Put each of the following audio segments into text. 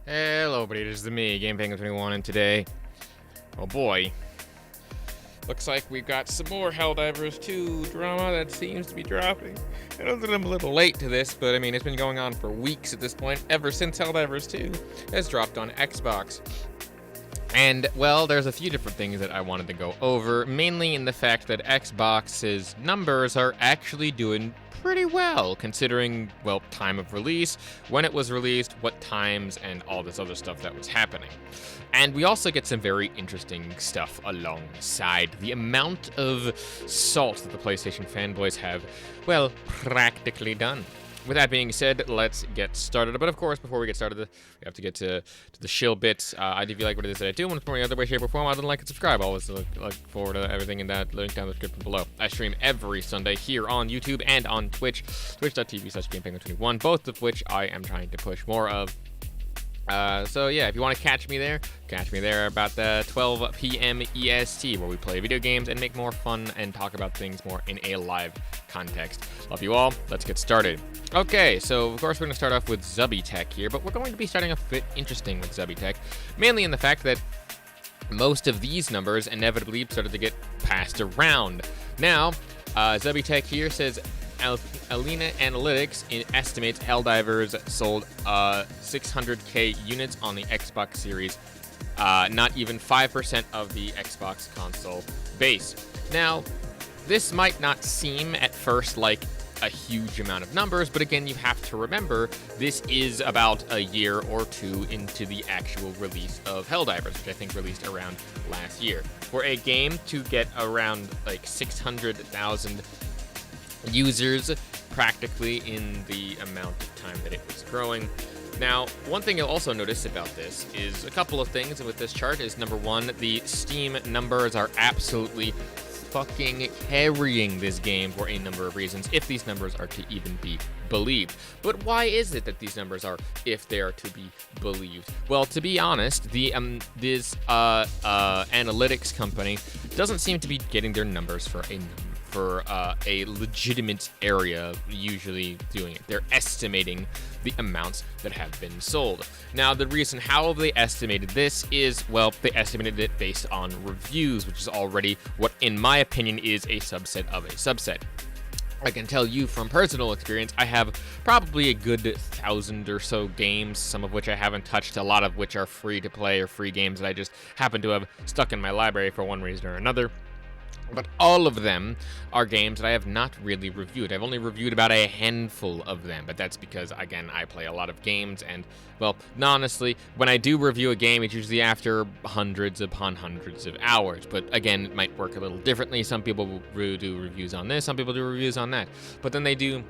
Hello, buddy. It is me, GamePango21, and today, oh boy, looks like we've got some more Helldivers 2 drama that seems to be dropping. I know that I'm a little late to this, but I mean, it's been going on for weeks at this point, ever since Helldivers 2 has dropped on Xbox. And, well, there's a few different things that I wanted to go over, mainly in the fact that Xbox's numbers are actually doing pretty well, considering, well, time of release, when it was released, what times, and all this other stuff that was happening. And we also get some very interesting stuff alongside. The amount of salt that the PlayStation fanboys have, well, practically done. With that being said, let's get started. But of course, before we get started, we have to get to the shill bits. If you like what it is that I do, and for any other way, shape, or form, other than like and subscribe. Always look forward to everything in that link down in the description below. I stream every Sunday here on YouTube and on Twitch, twitch.tv/GamePango21, both of which I am trying to push more of. So yeah, if you want to catch me there about 12 p.m. EST, where we play video games and make more fun and talk about things more in a live context. Love you all. Let's get started. Okay, so of course we're going to start off with Zubby Tech here, but we're going to be starting off a bit interesting with Zubby Tech, mainly in the fact that most of these numbers inevitably started to get passed around. Now, Zubby Tech here says Alina Analytics estimates Helldivers sold 600k units on the Xbox Series, not even 5% of the Xbox console base. Now, this might not seem at first like a huge amount of numbers, but again, you have to remember this is about a year or two into the actual release of Helldivers, which I think released around last year. For a game to get around like 600,000 users practically in the amount of time that it was growing. Now, one thing you'll also notice about this is a couple of things with this chart is, number one, the Steam numbers are absolutely fucking carrying this game for a number of reasons, if these numbers are to even be believed. But why is it that these numbers are, if they are to be believed? Well, to be honest, this analytics company doesn't seem to be getting their numbers for a legitimate area, usually doing it. They're estimating the amounts that have been sold. Now, the reason how they estimated this is, well, they estimated it based on reviews, which is already what, in my opinion, is a subset of a subset. I can tell you from personal experience, I have probably a good 1,000 or so games, some of which I haven't touched, a lot of which are free to play or free games that I just happen to have stuck in my library for one reason or another. But all of them are games that I have not really reviewed. I've only reviewed about a handful of them, but that's because, again, I play a lot of games, and, well, honestly, when I do review a game, it's usually after hundreds upon hundreds of hours. But, again, it might work a little differently. Some people do reviews on this, some people do reviews on that. But then they do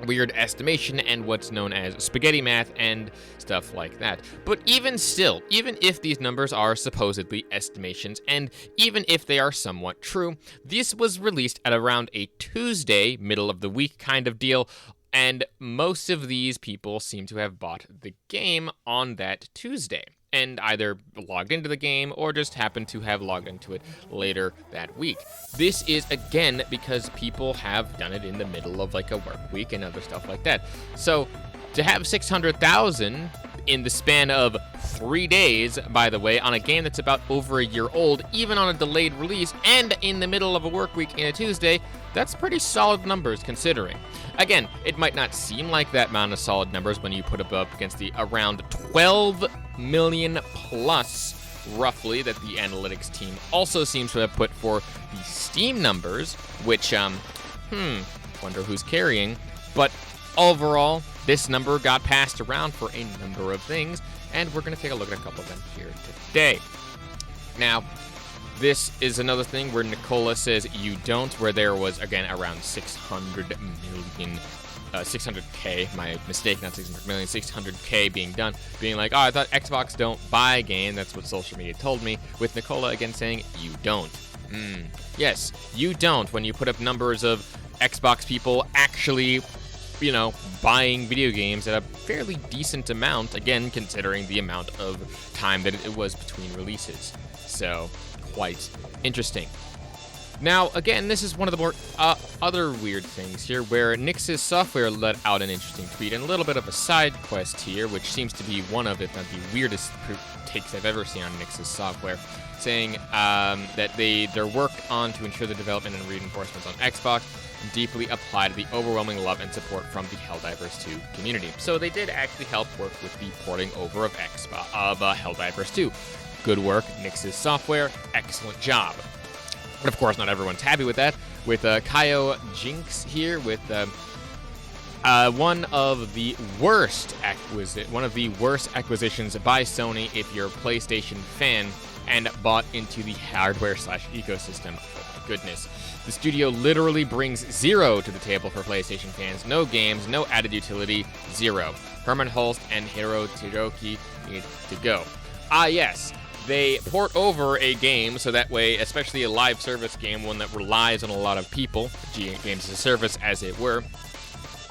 weird estimation and what's known as spaghetti math and stuff like that. But even still, even if these numbers are supposedly estimations, and even if they are somewhat true, this was released at around a Tuesday, middle of the week kind of deal, and most of these people seem to have bought the game on that Tuesday, and either logged into the game or just happened to have logged into it later that week. This is, again, because people have done it in the middle of like a work week and other stuff like that. So to have 600,000 in the span of 3 days, by the way, on a game that's about over a year old, even on a delayed release, and in the middle of a work week in a Tuesday, that's pretty solid numbers considering. Again, it might not seem like that amount of solid numbers when you put it up against the around 12 million plus, roughly, that the analytics team also seems to have put for the Steam numbers, which, wonder who's carrying. But overall, this number got passed around for a number of things, and we're going to take a look at a couple of them here today. Now, this is another thing where Nicola says you don't, where there was, again, around 600 million, 600K, my mistake, not 600 million, 600K being done, being like, oh, I thought Xbox don't buy game, that's what social media told me, with Nicola again saying, you don't. Yes, you don't, when you put up numbers of Xbox people actually, you know, buying video games at a fairly decent amount, again, considering the amount of time that it was between releases. So, quite interesting. Now, again, this is one of the more other weird things here, where Nix's Software let out an interesting tweet and a little bit of a side quest here, which seems to be one of, if not the weirdest takes I've ever seen on Nix's Software, saying that their work on to ensure the development and reinforcements on Xbox deeply apply to the overwhelming love and support from the Helldivers 2 community. So they did actually help work with the porting over of Helldivers 2. Good work, Nix's Software, excellent job. But of course, not everyone's happy with that. With Kaio Jinx here, with one of the worst acquisitions by Sony if you're a PlayStation fan and bought into the hardware/ecosystem. Oh my goodness. The studio literally brings zero to the table for PlayStation fans. No games, no added utility, zero. Herman Hulst and Hiro Tsuruki need to go. Yes. They port over a game, so that way, especially a live service game, one that relies on a lot of people, games as a service, as it were,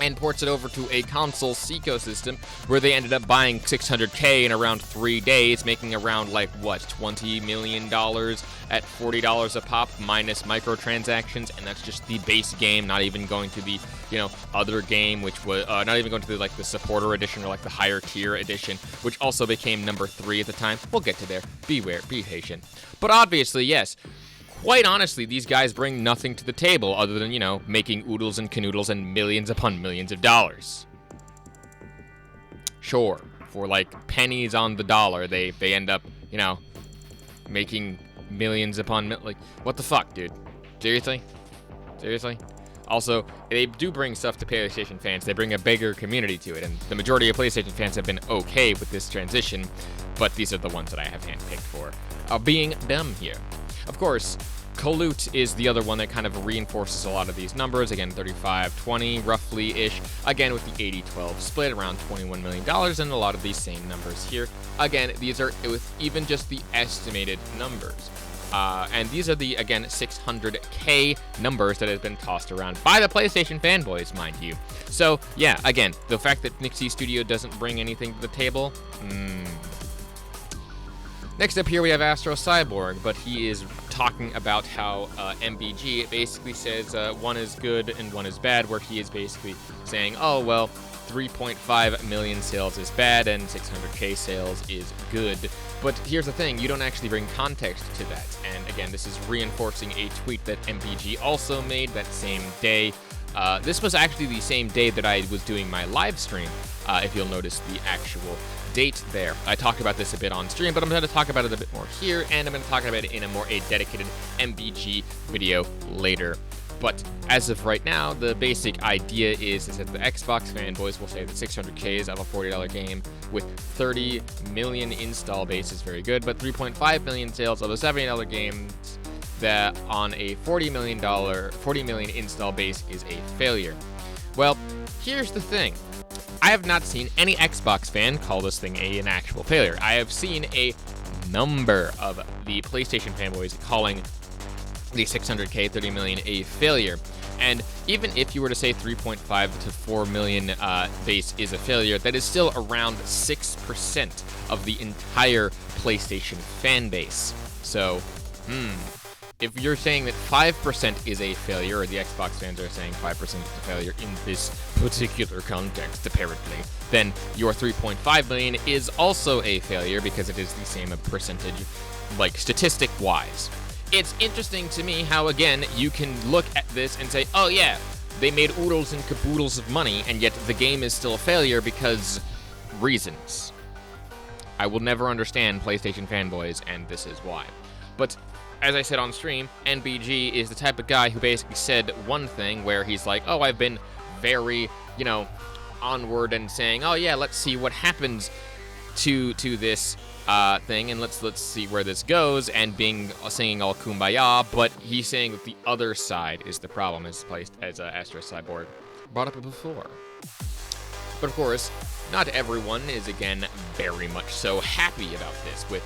and ports it over to a console ecosystem where they ended up buying $600K in around 3 days, making around, $20 million at $40 a pop, minus microtransactions, and that's just the base game, not even going to the, other game, which was, not even going to the supporter edition or, the higher tier edition, which also became number 3 at the time. We'll get to there. Beware, be patient. But obviously, yes, quite honestly, these guys bring nothing to the table other than, making oodles and canoodles and millions upon millions of dollars. Sure, for pennies on the dollar, they end up, making millions upon what the fuck, dude? Seriously? Also, they do bring stuff to PlayStation fans. They bring a bigger community to it, and the majority of PlayStation fans have been okay with this transition, but these are the ones that I have handpicked for being dumb here. Of course, Colute is the other one that kind of reinforces a lot of these numbers. Again, 35-20 roughly-ish. Again, with the 80-12 split, around $21 million, and a lot of these same numbers here. Again, these are with even just the estimated numbers. And these are the, again, 600K numbers that have been tossed around by the PlayStation fanboys, mind you. So, yeah, again, the fact that Nixie Studio doesn't bring anything to the table, Next up here we have Astro Cyborg, but he is talking about how MBG basically says one is good and one is bad, where he is basically saying, oh, well, 3.5 million sales is bad and 600K sales is good. But here's the thing, you don't actually bring context to that. And again, this is reinforcing a tweet that MBG also made that same day. This was actually the same day that I was doing my live stream, if you'll notice the actual date there. I talked about this a bit on stream, but I'm going to talk about it a bit more here, and I'm going to talk about it in a dedicated MBG video later. But as of right now, the basic idea is that the Xbox fanboys will say that 600K of a $40 game with 30 million install base is very good, but 3.5 million sales of a $70 game that on a $40 million install base is a failure. Well, here's the thing. I have not seen any Xbox fan call this thing an actual failure. I have seen a number of the PlayStation fanboys calling the 600K 30 million a failure. And even if you were to say 3.5 to 4 million base is a failure, that is still around 6% of the entire PlayStation fan base. So, if you're saying that 5% is a failure, or the Xbox fans are saying 5% is a failure in this particular context, apparently, then your 3.5 million is also a failure because it is the same percentage, statistic-wise. It's interesting to me how, again, you can look at this and say, oh yeah, they made oodles and caboodles of money, and yet the game is still a failure because reasons. I will never understand PlayStation fanboys, and this is why. But as I said on stream, NBG is the type of guy who basically said one thing where he's like, oh, I've been very, onward and saying, oh yeah, let's see what happens to this thing, and let's see where this goes, and singing all kumbaya, but he's saying that the other side is the problem, as Astro Cyborg brought up before. But of course, not everyone is, again, very much so happy about this, with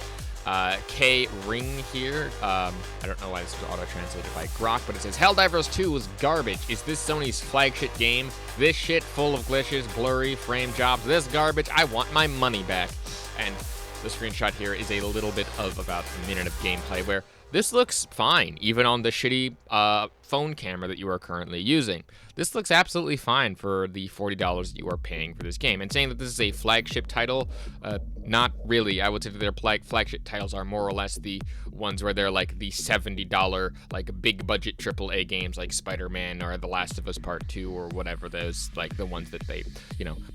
K Ring here. I don't know why this was auto-translated by Grok, but it says, Helldivers 2 was garbage. Is this Sony's flagship game? This shit full of glitches, blurry, frame jobs, this garbage, I want my money back. And the screenshot here is a little bit of about a minute of gameplay where this looks fine, even on the shitty phone camera that you are currently using. This looks absolutely fine for the $40 that you are paying for this game. And saying that this is a flagship title, not really. I would say that their flagship titles are more or less the ones where they're like the $70 like big budget AAA games like Spider-Man or The Last of Us Part 2 or whatever, those like the ones that they,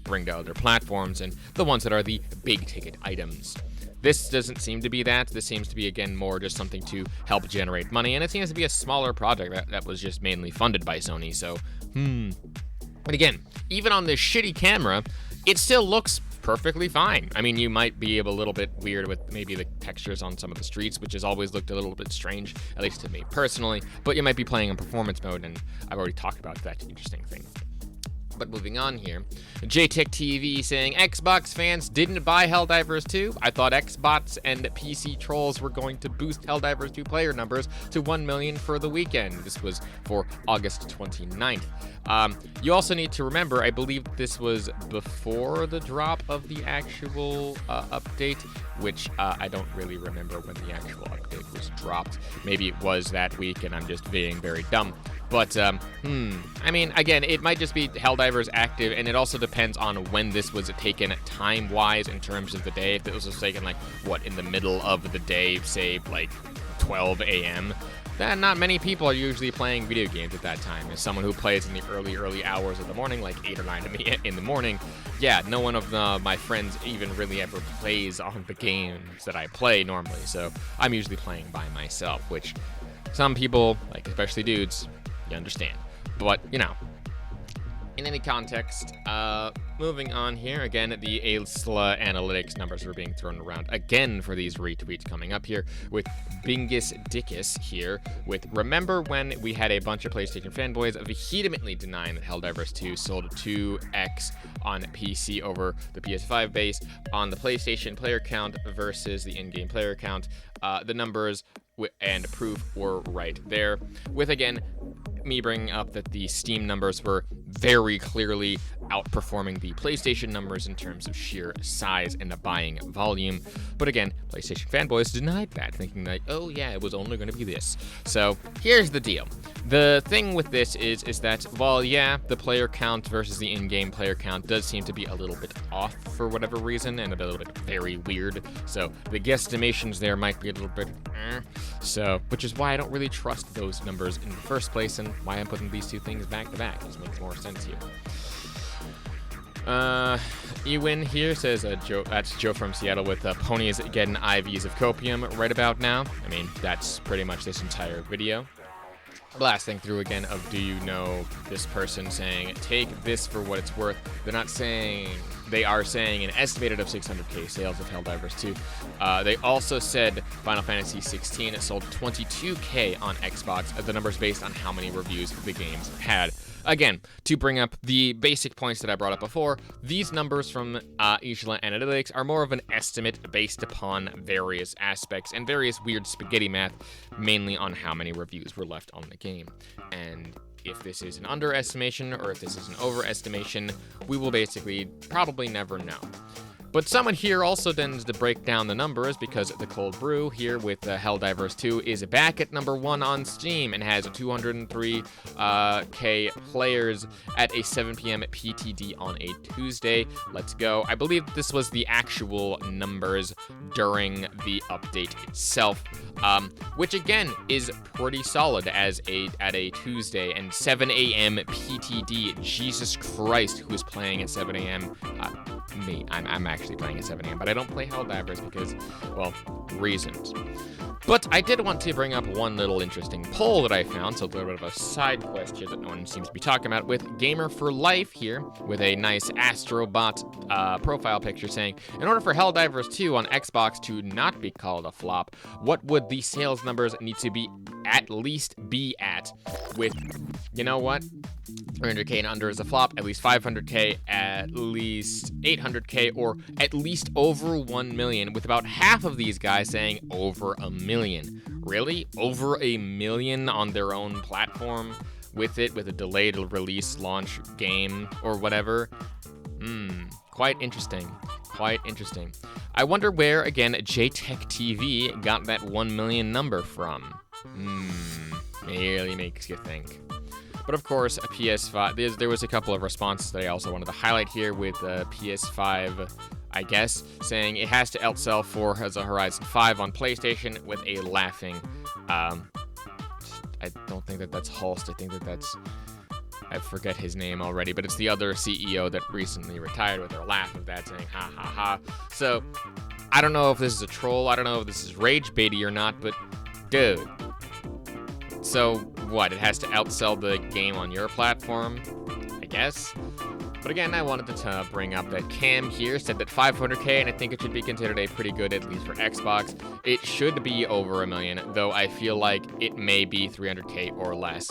bring to other platforms, and the ones that are the big ticket items. This doesn't seem to be that. This seems to be, again, more just something to help generate money, and it seems to be a smaller project that was just mainly funded by Sony, so, But again, even on this shitty camera, it still looks perfectly fine. I mean, you might be a little bit weird with maybe the textures on some of the streets, which has always looked a little bit strange, at least to me personally, but you might be playing in performance mode, and I've already talked about that interesting thing. But moving on here, JTech TV saying Xbox fans didn't buy Helldivers 2. I thought Xbox and PC trolls were going to boost Helldivers 2 player numbers to 1 million for the weekend. This was for August 29th. You also need to remember, I believe this was before the drop of the actual update, which I don't really remember when the actual update was dropped. Maybe it was that week and I'm just being very dumb. But, I mean, again, it might just be Helldivers active, and it also depends on when this was taken time-wise in terms of the day. If it was taken, like, in the middle of the day, say, like, 12 a.m., then not many people are usually playing video games at that time. As someone who plays in the early hours of the morning, like 8 or 9 in the morning, yeah, no one of my friends even really ever plays on the games that I play normally, so I'm usually playing by myself, which some people, like especially dudes, you understand. But, in any context, moving on here, again, the ASLA analytics numbers are being thrown around again for these retweets coming up here with Bingus Dickus here with, remember when we had a bunch of PlayStation fanboys vehemently denying that Helldivers 2 sold 2x on PC over the PS5 base on the PlayStation player count versus the in-game player count? The numbers and proof were right there, with, again, me bringing up that the Steam numbers were very clearly outperforming the PlayStation numbers in terms of sheer size and the buying volume. But again, PlayStation fanboys denied that, thinking that, oh yeah, it was only going to be this. So here's the deal. The thing with this is that, well, yeah, the player count versus the in-game player count does seem to be a little bit off for whatever reason, and a little bit very weird. So the guesstimations there might be a little bit, so, which is why I don't really trust those numbers in the first place, and why I'm putting these two things back to back. It just makes more sense here. Ewan here says, that's Joe from Seattle with ponies getting IVs of copium right about now. I mean, that's pretty much this entire video. Blasting through again of, do you know this person saying, take this for what it's worth. They're not saying, they are saying an estimated of 600k sales of Helldivers 2. They also said Final Fantasy 16 sold 22k on Xbox. The numbers based on how many reviews the games had. Again, to bring up the basic points that I brought up before, these numbers from ASLA Analytics are more of an estimate based upon various aspects and various weird spaghetti math, mainly on how many reviews were left on the game. And if this is an underestimation or if this is an overestimation, we will basically probably never know. But someone here also tends to break down the numbers because the Cold Brew here with Helldivers 2 is back at number 1 on Steam and has 203k players at a 7 p.m. PTD on a Tuesday. Let's go. I believe this was the actual numbers during the update itself, which again is pretty solid at a Tuesday and 7 a.m. PTD. Jesus Christ, who's playing at 7 a.m.? Me. I'm actually playing at 7 a.m., but I don't play Helldivers because, well, reasons. But I did want to bring up one little interesting poll that I found, so a little bit of a side quest here that no one seems to be talking about, with Gamer for Life here, with a nice Astrobot profile picture saying, in order for Helldivers 2 on Xbox to not be called a flop, what would the sales numbers need to be at least be at? With, you know what? 300k and under is a flop, at least 500k, at least 800k, or at least over 1 million, with about half of these guys saying over a million. Really? Over a million on their own platform with a delayed release launch game or whatever? Quite interesting. Quite interesting. I wonder where, again, JTech TV got that 1 million number from. Really makes you think. But of course, a PS5, there was a couple of responses that I also wanted to highlight here with PS5, I guess, saying it has to outsell Forza Horizon 5 on PlayStation with a laughing, I don't think that's Holst, I think that's, I forget his name already, but it's the other CEO that recently retired with their laugh of that, saying ha ha ha. So, I don't know if this is a troll, I don't know if this is rage baity or not, but dude. So, what, it has to outsell the game on your platform? I guess? But again, I wanted to bring up that Cam here said that 500K, and I think it should be considered a pretty good, at least for Xbox. It should be over 1 million, though I feel like it may be 300K or less.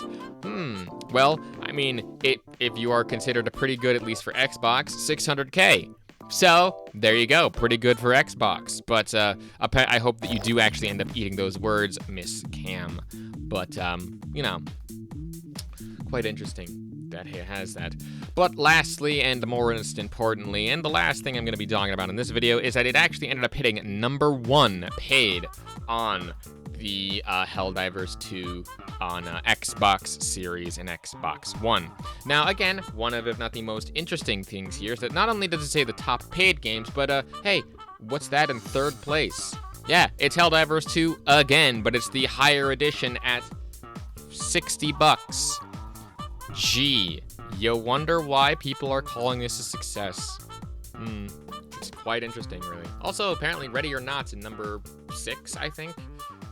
Well, I mean, if you are considered a pretty good, at least for Xbox, 600K. So, there you go, pretty good for Xbox. But I hope that you do actually end up eating those words, Miss Cam. But, you know, quite interesting that he has that. But lastly, and most importantly, and the last thing I'm going to be talking about in this video is that it actually ended up hitting #1 paid on the Helldivers 2 on Xbox Series and Xbox One. Now, again, one of, if not the most interesting things here is that not only does it say the top paid games, but hey, what's that in 3rd place? Yeah, it's Helldivers 2 again, but it's the higher edition at $60. Gee, you wonder why people are calling this a success. It's quite interesting, really. Also, apparently, Ready or Not's in number 6, I think.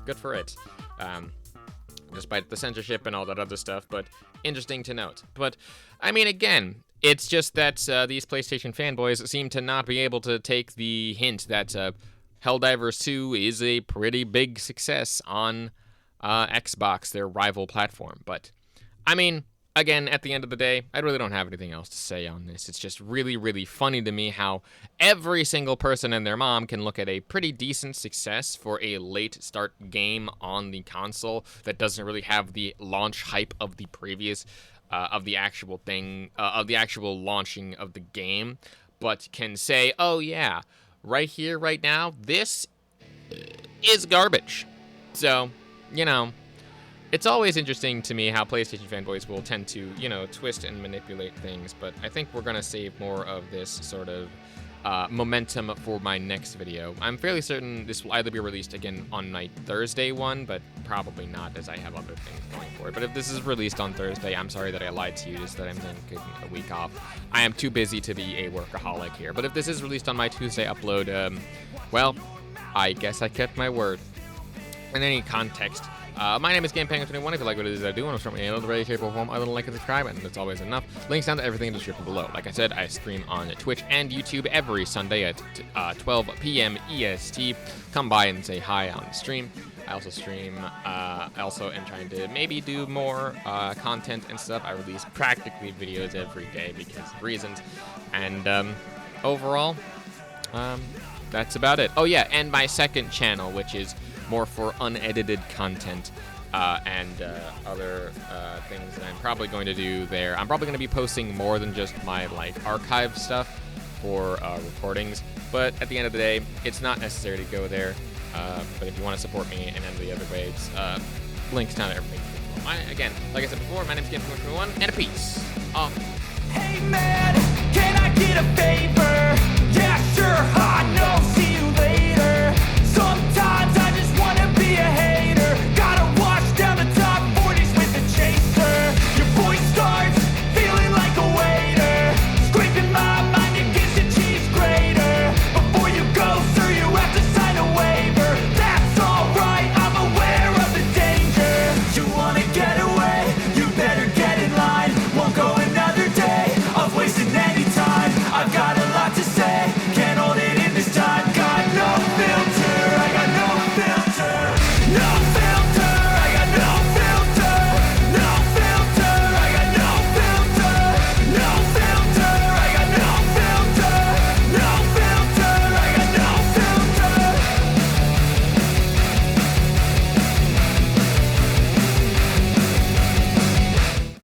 Good for it. Despite the censorship and all that other stuff, but interesting to note. But, I mean, again, it's just that these PlayStation fanboys seem to not be able to take the hint that Helldivers 2 is a pretty big success on Xbox, their rival platform. But, I mean, again, at the end of the day, I really don't have anything else to say on this. It's just really, really funny to me how every single person and their mom can look at a pretty decent success for a late start game on the console that doesn't really have the launch hype of the previous, of the actual thing, of the actual launching of the game, but can say, oh yeah, right here, right now, this is garbage. So, you know, it's always interesting to me how PlayStation fanboys will tend to, you know, twist and manipulate things, but I think we're going to save more of this sort of momentum for my next video. I'm fairly certain this will either be released again on my Thursday one, but probably not, as I have other things going for it. But if this is released on Thursday, I'm sorry that I lied to you, just that I'm taking a week off. I am too busy to be a workaholic here. But if this is released on my Tuesday upload, well, I guess I kept my word. In any context, my name is GamePenguin21. If you like what it is I do, and I'm starting in any shape or form other than like and subscribe, and that's always enough. Links down to everything in the description below. Like I said, I stream on Twitch and YouTube every Sunday at 12 p.m. EST. Come by and say hi on the stream. I also stream, also am trying to maybe do more content and stuff. I release practically videos every day because of reasons. And overall, that's about it. Oh yeah, and my second channel, which is more for unedited content and other things that I'm probably going to do there. I'm probably going to be posting more than just my like archive stuff for recordings, but at the end of the day, it's not necessary to go there. But if you want to support me in any of the other ways, links down to everything. Again, like I said before, my name is GamePenguin21, and a peace. Hey man, can I get a favor?